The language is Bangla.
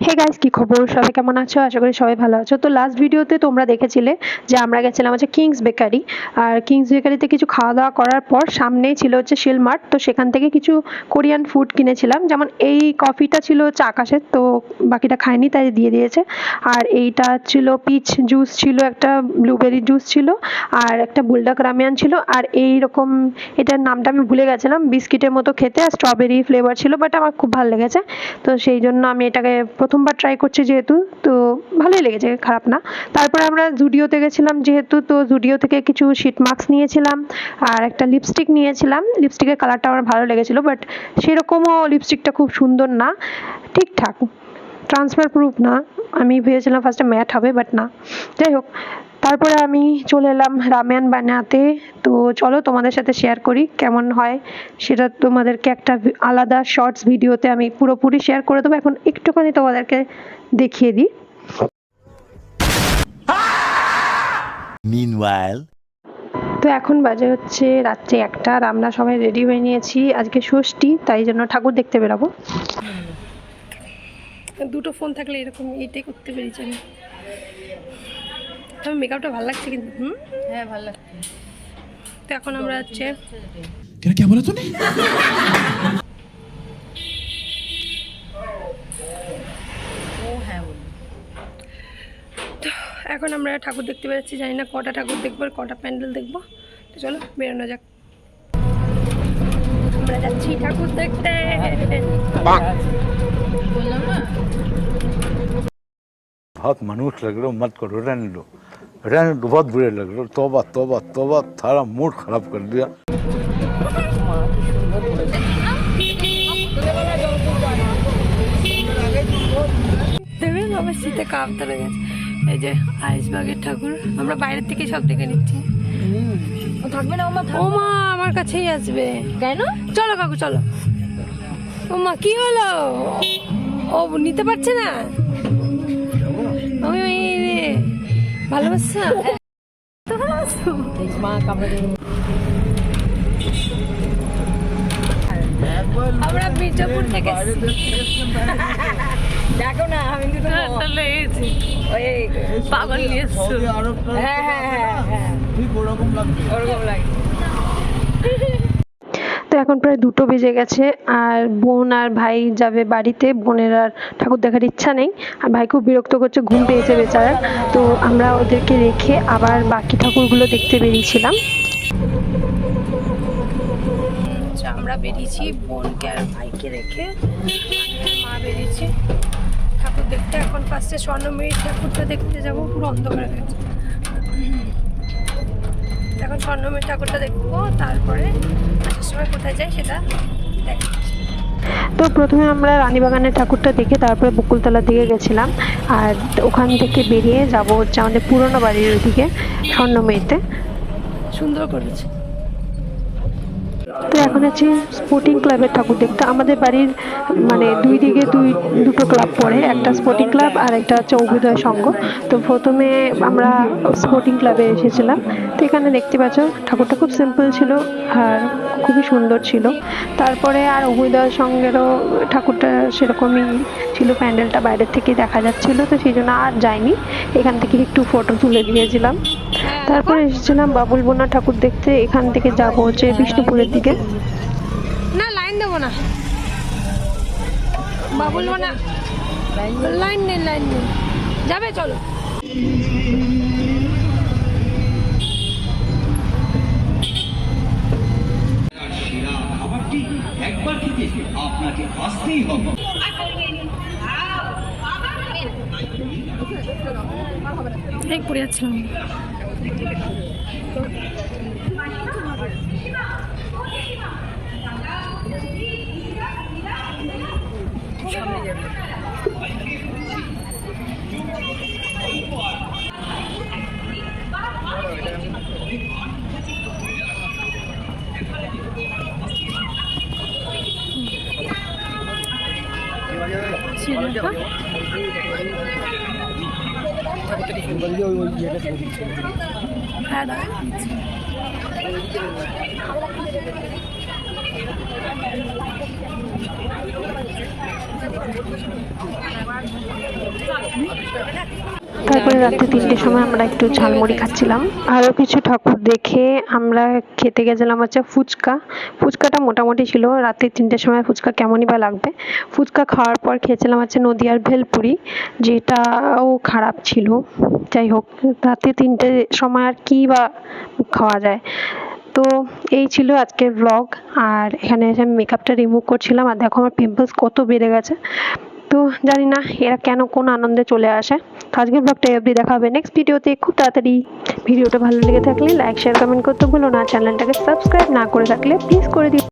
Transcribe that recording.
হে গাইস, কি খবর? সবাই কেমন আছো? আশা করি সবাই ভালো আছো। তো লাস্ট ভিডিওতে তোমরা দেখেছিলে যে আমরা গেছিলাম হচ্ছে কিংস বেকারি। আর কিংস বেকারিতে কিছু খাওয়া দাওয়া করার পর সামনেই ছিল হচ্ছে শিলমার্ট। তো সেখান থেকে কিছু কোরিয়ান ফুড কিনেছিলাম, যেমন এই কফিটা ছিল হচ্ছে আকাশের, তো বাকিটা খাইনি তাই দিয়ে দিয়েছে। আর এইটা ছিল পিচ জুস, ছিল একটা ব্লুবেরি জুস ছিল, আর একটা বুলডাক রামিয়ান ছিল, আর এই রকম এটার নামটা আমি ভুলে গেছিলাম, বিস্কিটের মতো খেতে আর স্ট্রবেরি ফ্লেভার ছিল, বাট আমার খুব ভালো লেগেছে। তো সেই জন্য আমি এটাকে প্রথমবার ট্রাই করছি যেহেতু, তো ভালোই লেগেছে, খারাপ না। তারপরে আমরা জুডিওতে গেছিলাম যেহেতু, তো জুডিও থেকে কিছু শিট মাস্ক নিয়েছিলাম আর একটা লিপস্টিক নিয়েছিলাম। লিপস্টিকের কালারটা আমার ভালো লেগেছিল, বাট সেরকমও লিপস্টিকটা খুব সুন্দর না, ঠিকঠাক, ট্রান্সফার প্রুফ না। আমি ভেবেছিলাম ফার্স্টে ম্যাট হবে, বাট না। যাই হোক, তারপরে আমি চলে এলাম রামেয়ান বানাতে। তো চলো তোমাদের সাথে শেয়ার করি কেমন হয় সেটা, তোমাদেরকে একটা আলাদা শর্টস ভিডিওতে আমি পুরোপুরি শেয়ার করে দেবো। এখন একটুখানি তোমাদেরকে দেখিয়ে দিই। Meanwhile, তো এখন বাজে হচ্ছে রাত্রে 1টা, আর আমরা সবাই রেডি হয়ে নিয়েছি, আজকে ষষ্ঠী, তাই জন্য ঠাকুর দেখতে বেরাবো। দুটো ফোন থাকলে এরকম এইটাই করতে পেরেছি আমি। তবে মেকআপটা ভালো লাগছে কিন্তু। হ্যাঁ ভালো লাগছে। তো এখন আমরা হচ্ছে क्या बोला तूने? ও হ্যাঁ বলি। তো এখন আমরা ঠাকুর দেখতে বেরোচ্ছি, জানি না কটা ঠাকুর দেখবো আর কটা প্যান্ডেল দেখবো। তো চলো বেরোনো যাক, আমরা যাচ্ছি ঠাকুর দেখতে। বললাম না बहुत मनुष्य लग रहे हो, मत करो, रहने दो, बहुत बुरे लग रहे हो। तौबा तौबा तौबा, थारा मूड खराब कर दिया। দেখবেন আমার শীতে কাঁপতে লেগেছে। এই যে আইসবাগের ঠাকুর, আমরা বাইরের থেকে সব দেখে নিচ্ছি। ও থাকবে না ওমা, ও মা আমার কাছেই আসবে কেন? চলো কাকু চলো। ও মা কি হলো? ও নিতে পারছে না, আমি ভালোবাসা তো ভালোবাসো। মা কামড়ে দেবে। আমরা মির্জাপুর থেকে দেখো না আমি কিন্তু লেগেছি, ওই পাগল নিয়ে এসছো। হ্যাঁ হ্যাঁ হ্যাঁ হ্যাঁ ওরকম লাগে। তো এখন প্রায় 2টো বেজে গেছে, আর বোন আর ভাই যাবে বাড়িতে। বোনের আর ঠাকুর দেখার ইচ্ছা নেই, আর ভাই খুব বিরক্ত করছে, ঘুম পেয়েছে বেচারা। তো আমরা ওদেরকে রেখে আবার বাকি ঠাকুরগুলো দেখতে বেরিয়েছিলাম। আমরা বেরিয়েছি বোনকে আর ভাইকে রেখে, মা বেরিয়েছি ঠাকুর দেখতে। এখন ফার্স্টে স্বর্ণময়ী ঠাকুরটা দেখতে যাব, পুরো অন্ধকার হয়ে গেছে। এখন স্বর্ণময়ী ঠাকুরটা দেখবো, তারপরে আসার সময় কোথায় যাই সেটা দেখ। তো প্রথমে আমরা রানীবাগানের ঠাকুরটা দেখে তারপরে বকুলতলার দিকে গেছিলাম, আর ওখান থেকে বেরিয়ে যাব হচ্ছে আমাদের পুরনো বাড়ির ওইদিকে স্বর্ণময়ীতে। সুন্দর করেছে। তো এখন আছি স্পোর্টিং ক্লাবের ঠাকুর দেখতে। আমাদের বাড়ির মানে দুই দিকে দুটো ক্লাব পড়ে, একটা স্পোর্টিং ক্লাব আর একটা হচ্ছে অভ্যুদয় সংঘ। তো প্রথমে আমরা স্পোর্টিং ক্লাবে এসেছিলাম। তো এখানে দেখতে পাচ্ছ ঠাকুরটা খুব সিম্পল ছিল আর খুবই সুন্দর ছিল। তারপরে আর অভ্যুদয় সংঘেরও ঠাকুরটা সেরকমই ছিল, প্যান্ডেলটা বাইরের থেকেই দেখা যাচ্ছিল, তো সেই জন্য আর যাইনি, এখান থেকে একটু ফটো তুলে দিয়েছিলাম। তারপরে এসেছিলাম বাবুল বোনা ঠাকুর দেখতে। এখান থেকে যাবো হচ্ছে বিষ্ণুপুরের দিকে। না লাইন দেবো না, বাবুল বোনা লাইন নেই, যাবে চলো। একবার থেকে আপনাকে আসতেই হবে। পড়ে যাচ্ছিলাম। হ্যাঁ দাঁড়া তারপরে রাত্রে 3টের সময় আমরা একটু ঝালমুড়ি খাচ্ছিলাম। আরও কিছু ঠাকুর দেখে আমরা খেতে গেছিলাম হচ্ছে ফুচকা। ফুচকাটা মোটামুটি ছিল, রাত্রি 3টের সময় ফুচকা কেমনই বা লাগবে। ফুচকা খাওয়ার পর খেয়েছিলাম হচ্ছে নদিয়ার ভেলপুরি, যেটাও খারাপ ছিল। যাই হোক, রাত্রি 3টের সময় আর কি বা খাওয়া যায়। তো এই ছিল আজকের ব্লগ। আর এখানে এসে আমি মেকআপটা রিমুভ করছিলাম, আর দেখো আমার পিম্পলস কত বেড়ে গেছে। তো জানি না এরা কেন কোন আনন্দে চলে আসে। তো আজকের ব্লগটা এই অবধি, দেখা হবে নেক্সট ভিডিওতে খুব তাড়াতাড়ি। ভিডিওটা ভালো লেগে থাকলে লাইক শেয়ার কমেন্ট করতে ভুলো না। চ্যানেলটাকে সাবস্ক্রাইব না করে থাকলে প্লিজ করে দিও।